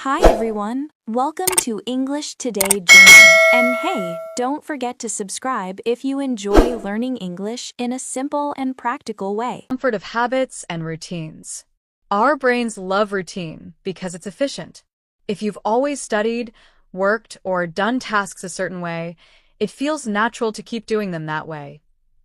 Hi everyone, welcome to English Today Journey. And hey, don't forget to subscribe if you enjoy learning English in a simple and practical way. Comfort of habits and routines. Our brains love routine because it's efficient. If you've always studied, worked, or done tasks a certain way, it feels natural to keep doing them that way,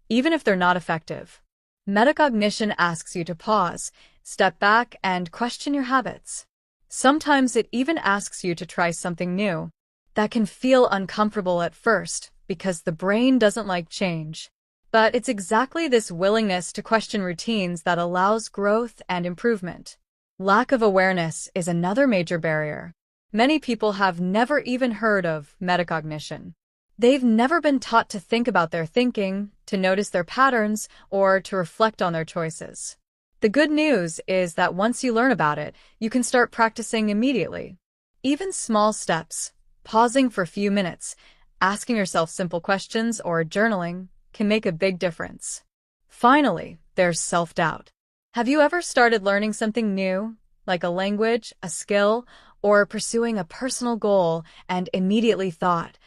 even if they're not effective. Metacognition asks you to pause, step back, and question your habits. Sometimes it even asks you to try something new. That can feel uncomfortable at first because the brain doesn't like change. But it's exactly this willingness to question routines that allows growth and improvement. Lack of awareness is another major barrier. Many people have never even heard of metacognition. They've never been taught to think about their thinking, to notice their patterns, or to reflect on their choices. The good news is that once you learn about it, you can start practicing immediately. Even small steps, pausing for a few minutes, asking yourself simple questions, or journaling, can make a big difference. Finally, there's self-doubt. Have you ever started learning something new, like a language, a skill, or pursuing a personal goal, and immediately thought,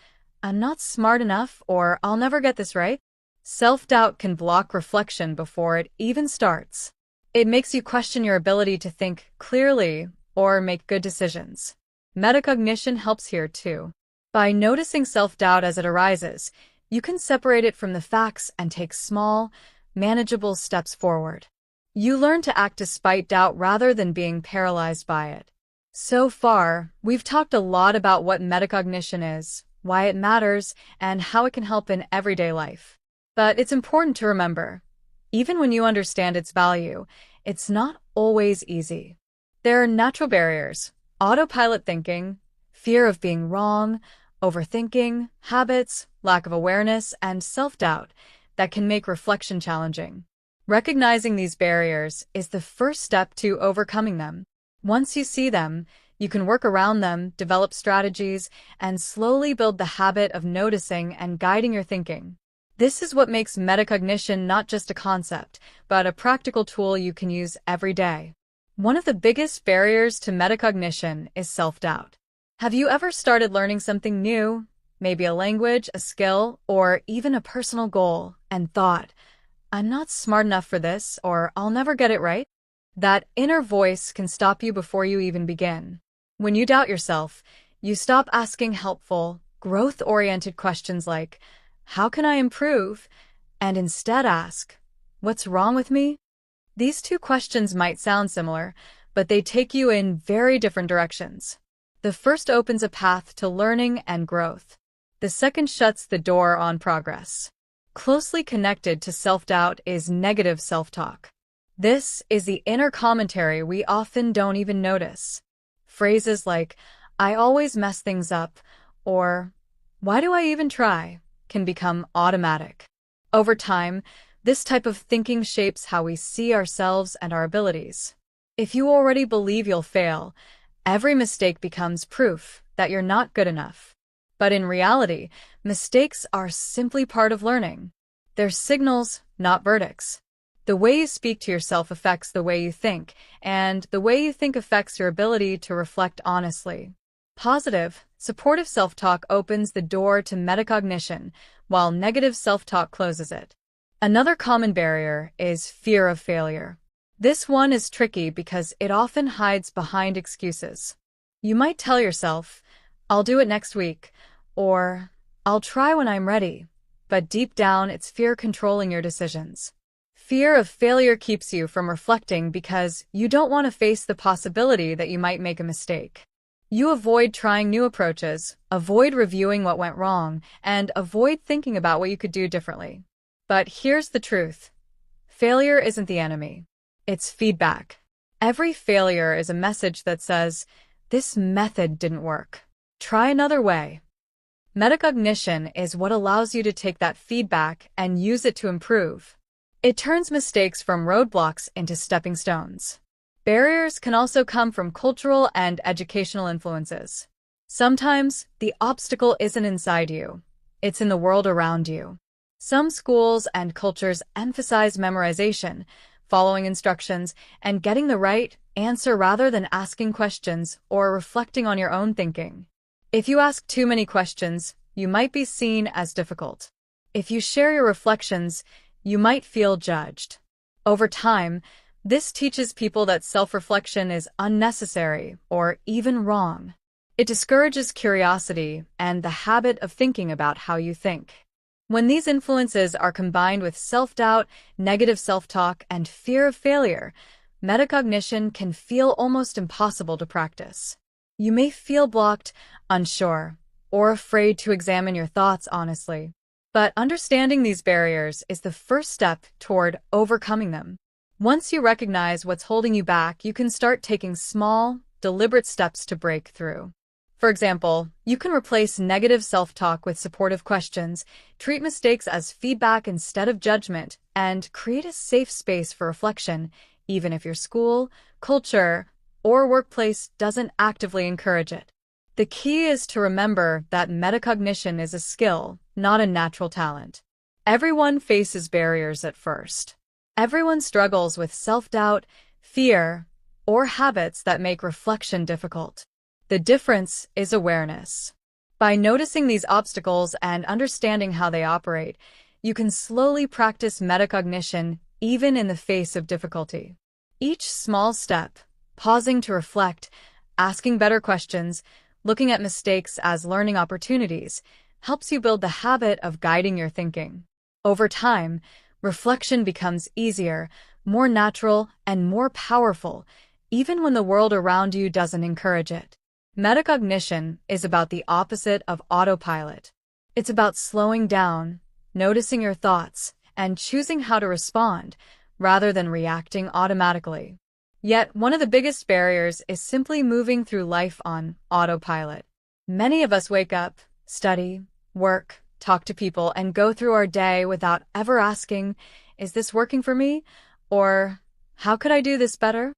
"I'm not smart enough," or "I'll never get this right"? Self-doubt can block reflection before it even starts. It makes you question your ability to think clearly or make good decisions. Metacognition helps here too. By noticing self-doubt as it arises, you can separate it from the facts and take small, manageable steps forward. You learn to act despite doubt rather than being paralyzed by it. So far, we've talked a lot about what metacognition is, why it matters, and how it can help in everyday life. But it's important to remember, even when you understand its value, it's not always easy. There are natural barriers: autopilot thinking, fear of being wrong, overthinking, habits, lack of awareness, and self-doubt that can make reflection challenging. Recognizing these barriers is the first step to overcoming them. Once you see them, you can work around them, develop strategies, and slowly build the habit of noticing and guiding your thinking. This is what makes metacognition not just a concept, but a practical tool you can use every day. One of the biggest barriers to metacognition is self-doubt. Have you ever started learning something new, maybe a language, a skill, or even a personal goal, and thought, "I'm not smart enough for this," or "I'll never get it right"? That inner voice can stop you before you even begin. When you doubt yourself, you stop asking helpful, growth-oriented questions like, "How can I improve?" and instead ask, "What's wrong with me?" These two questions might sound similar, but they take you in very different directions. The first opens a path to learning and growth. The second shuts the door on progress. Closely connected to self-doubt is negative self-talk. This is the inner commentary we often don't even notice. Phrases like, "I always mess things up," or "Why do I even try?" can become automatic. Over time, this type of thinking shapes how we see ourselves and our abilities. If you already believe you'll fail, every mistake becomes proof that you're not good enough. But in reality, mistakes are simply part of learning. They're signals, not verdicts. The way you speak to yourself affects the way you think, and the way you think affects your ability to reflect honestly. Positive, supportive self-talk opens the door to metacognition, while negative self-talk closes it. Another common barrier is fear of failure. This one is tricky because it often hides behind excuses. You might tell yourself, "I'll do it next week," or "I'll try when I'm ready," but deep down it's fear controlling your decisions. Fear of failure keeps you from reflecting because you don't want to face the possibility that you might make a mistake. You avoid trying new approaches, avoid reviewing what went wrong, and avoid thinking about what you could do differently. But here's the truth. Failure isn't the enemy. It's feedback. Every failure is a message that says, "This method didn't work. Try another way." Metacognition is what allows you to take that feedback and use it to improve. It turns mistakes from roadblocks into stepping stones. Barriers can also come from cultural and educational influences. Sometimes, the obstacle isn't inside you. It's in the world around you. Some schools and cultures emphasize memorization, following instructions, and getting the right answer rather than asking questions or reflecting on your own thinking. If you ask too many questions, you might be seen as difficult. If you share your reflections, you might feel judged. Over time, this teaches people that self-reflection is unnecessary or even wrong. It discourages curiosity and the habit of thinking about how you think. When these influences are combined with self-doubt, negative self-talk, and fear of failure, metacognition can feel almost impossible to practice. You may feel blocked, unsure, or afraid to examine your thoughts honestly. But understanding these barriers is the first step toward overcoming them. Once you recognize what's holding you back, you can start taking small, deliberate steps to break through. For example, you can replace negative self-talk with supportive questions, treat mistakes as feedback instead of judgment, and create a safe space for reflection, even if your school, culture, or workplace doesn't actively encourage it. The key is to remember that metacognition is a skill, not a natural talent. Everyone faces barriers at first. Everyone struggles with self-doubt, fear, or habits that make reflection difficult. The difference is awareness. By noticing these obstacles and understanding how they operate, you can slowly practice metacognition even in the face of difficulty. Each small step, pausing to reflect, asking better questions, looking at mistakes as learning opportunities, helps you build the habit of guiding your thinking. Over time, reflection becomes easier, more natural, and more powerful, even when the world around you doesn't encourage it. Metacognition is about the opposite of autopilot. It's about slowing down, noticing your thoughts, and choosing how to respond, rather than reacting automatically. Yet, one of the biggest barriers is simply moving through life on autopilot. Many of us wake up, study, work, talk to people, and go through our day without ever asking, is this working for me? Or, how could I do this better?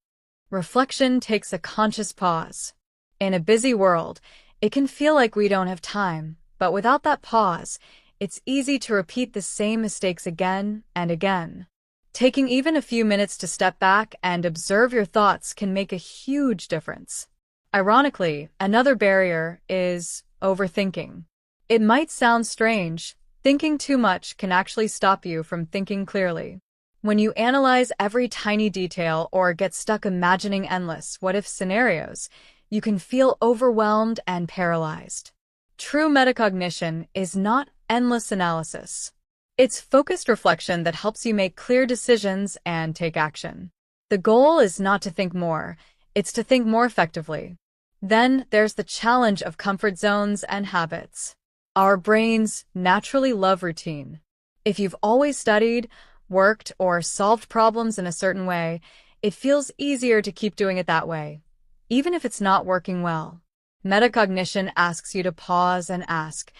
Reflection takes a conscious pause. In a busy world, it can feel like we don't have time, but without that pause, it's easy to repeat the same mistakes again and again. Taking even a few minutes to step back and observe your thoughts can make a huge difference. Ironically, another barrier is overthinking. It might sound strange, thinking too much can actually stop you from thinking clearly. When you analyze every tiny detail or get stuck imagining endless what-if scenarios, you can feel overwhelmed and paralyzed. True metacognition is not endless analysis. It's focused reflection that helps you make clear decisions and take action. The goal is not to think more, it's to think more effectively. Then there's the challenge of comfort zones and habits. Our brains naturally love routine. If you've always studied, worked, or solved problems in a certain way, it feels easier to keep doing it that way, even if it's not working well. Metacognition asks you to pause and ask,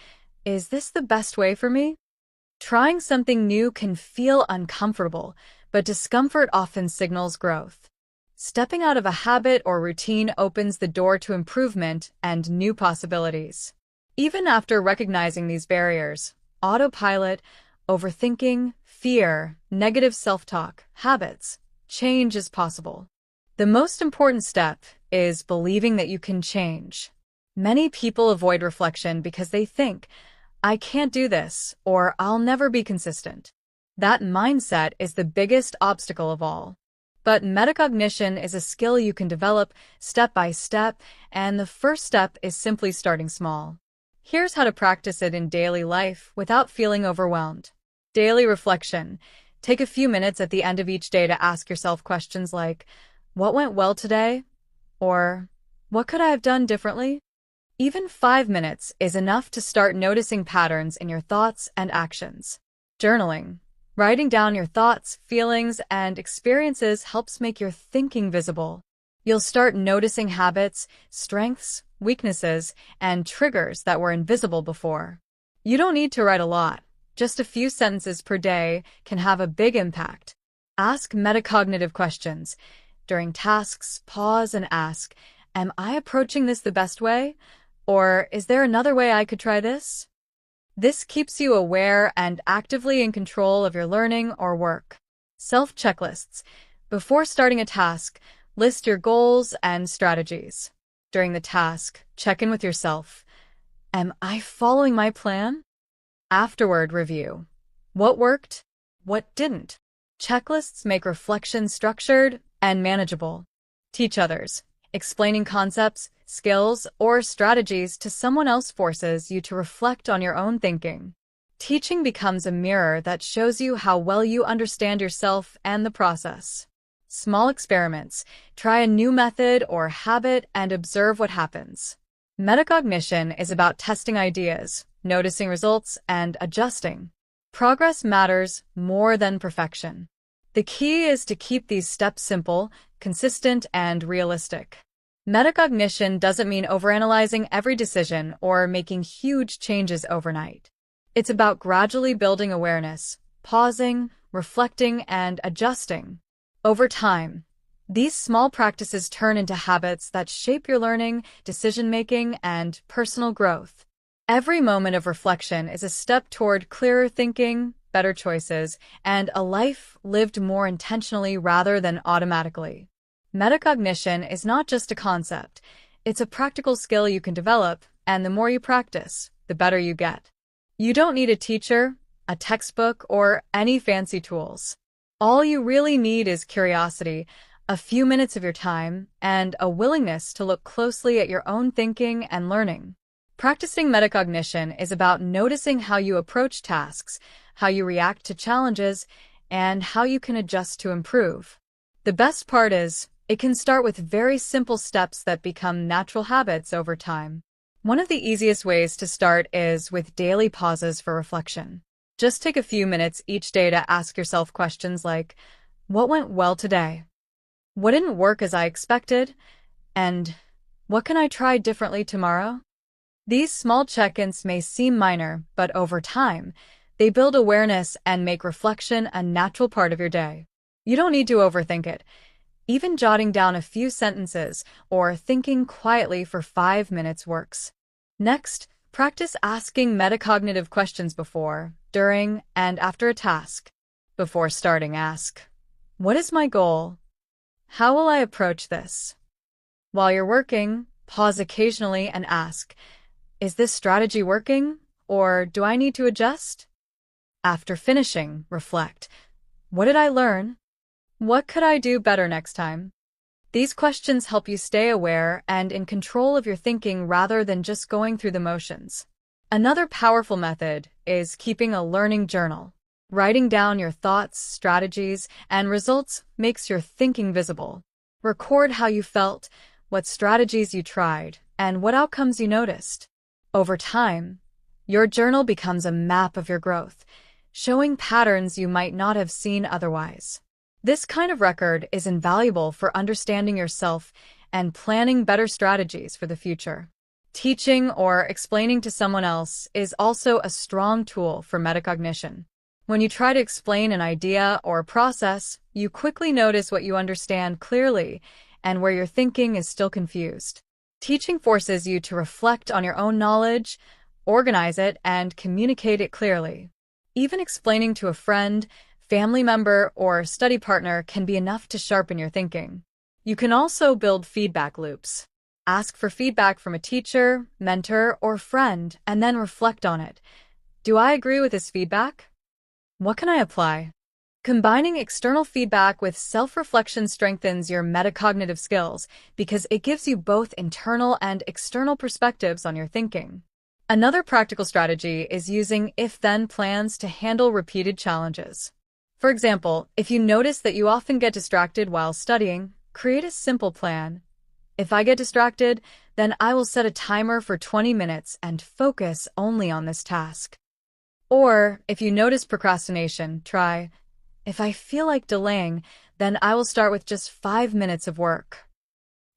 is this the best way for me? Trying something new can feel uncomfortable, but discomfort often signals growth. Stepping out of a habit or routine opens the door to improvement and new possibilities. Even after recognizing these barriers, autopilot, overthinking, fear, negative self-talk, habits, change is possible. The most important step is believing that you can change. Many people avoid reflection because they think, I can't do this, or I'll never be consistent. That mindset is the biggest obstacle of all. But metacognition is a skill you can develop step by step, and the first step is simply starting small. Here's how to practice it in daily life without feeling overwhelmed. Daily reflection. Take a few minutes at the end of each day to ask yourself questions like, what went well today? Or, what could I have done differently? Even 5 minutes is enough to start noticing patterns in your thoughts and actions. Journaling. Writing down your thoughts, feelings, and experiences helps make your thinking visible. You'll start noticing habits, strengths, weaknesses, and triggers that were invisible before. You don't need to write a lot. Just a few sentences per day can have a big impact. Ask metacognitive questions. During tasks, pause and ask, am I approaching this the best way? Or is there another way I could try this? This keeps you aware and actively in control of your learning or work. Self-checklists. Before starting a task, list your goals and strategies. During the task, check in with yourself. Am I following my plan? Afterward, review. What worked? What didn't? Checklists make reflection structured and manageable. Teach others. Explaining concepts, skills, or strategies to someone else forces you to reflect on your own thinking. Teaching becomes a mirror that shows you how well you understand yourself and the process. Small experiments. Try a new method or habit and observe what happens. Metacognition is about testing ideas, noticing results, and adjusting. Progress matters more than perfection. The key is to keep these steps simple, consistent, and realistic. Metacognition doesn't mean overanalyzing every decision or making huge changes overnight. It's about gradually building awareness, pausing, reflecting, and adjusting. Over time, these small practices turn into habits that shape your learning, decision-making, and personal growth. Every moment of reflection is a step toward clearer thinking, better choices, and a life lived more intentionally rather than automatically. Metacognition is not just a concept. It's a practical skill you can develop, and the more you practice, the better you get. You don't need a teacher, a textbook, or any fancy tools. All you really need is curiosity, a few minutes of your time, and a willingness to look closely at your own thinking and learning. Practicing metacognition is about noticing how you approach tasks, how you react to challenges, and how you can adjust to improve. The best part is, it can start with very simple steps that become natural habits over time. One of the easiest ways to start is with daily pauses for reflection. Just take a few minutes each day to ask yourself questions like, what went well today? What didn't work as I expected? And what can I try differently tomorrow? These small check-ins may seem minor, but over time, they build awareness and make reflection a natural part of your day. You don't need to overthink it. Even jotting down a few sentences or thinking quietly for 5 minutes works. Next, practice asking metacognitive questions before, during, and after a task. Before starting, ask, what is my goal? How will I approach this? While you're working, pause occasionally and ask, is this strategy working, or do I need to adjust? After finishing, reflect, what did I learn? What could I do better next time? These questions help you stay aware and in control of your thinking rather than just going through the motions. Another powerful method is keeping a learning journal. Writing down your thoughts, strategies, and results makes your thinking visible. Record how you felt, what strategies you tried, and what outcomes you noticed. Over time, your journal becomes a map of your growth, showing patterns you might not have seen otherwise. This kind of record is invaluable for understanding yourself and planning better strategies for the future. Teaching or explaining to someone else is also a strong tool for metacognition. When you try to explain an idea or process, you quickly notice what you understand clearly and where your thinking is still confused. Teaching forces you to reflect on your own knowledge, organize it, and communicate it clearly. Even explaining to a friend, family member, or study partner can be enough to sharpen your thinking. You can also build feedback loops. Ask for feedback from a teacher, mentor, or friend, and then reflect on it. Do I agree with this feedback? What can I apply? Combining external feedback with self-reflection strengthens your metacognitive skills because it gives you both internal and external perspectives on your thinking. Another practical strategy is using if-then plans to handle repeated challenges. For example, if you notice that you often get distracted while studying, create a simple plan. If I get distracted, then I will set a timer for 20 minutes and focus only on this task. Or, if you notice procrastination, try, if I feel like delaying, then I will start with just 5 minutes of work.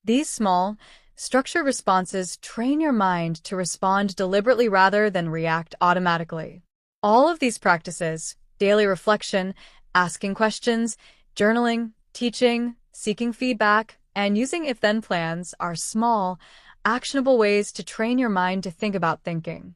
These small, structured responses train your mind to respond deliberately rather than react automatically. All of these practices, daily reflection, asking questions, journaling, teaching, seeking feedback, and using if-then plans are small, actionable ways to train your mind to think about thinking.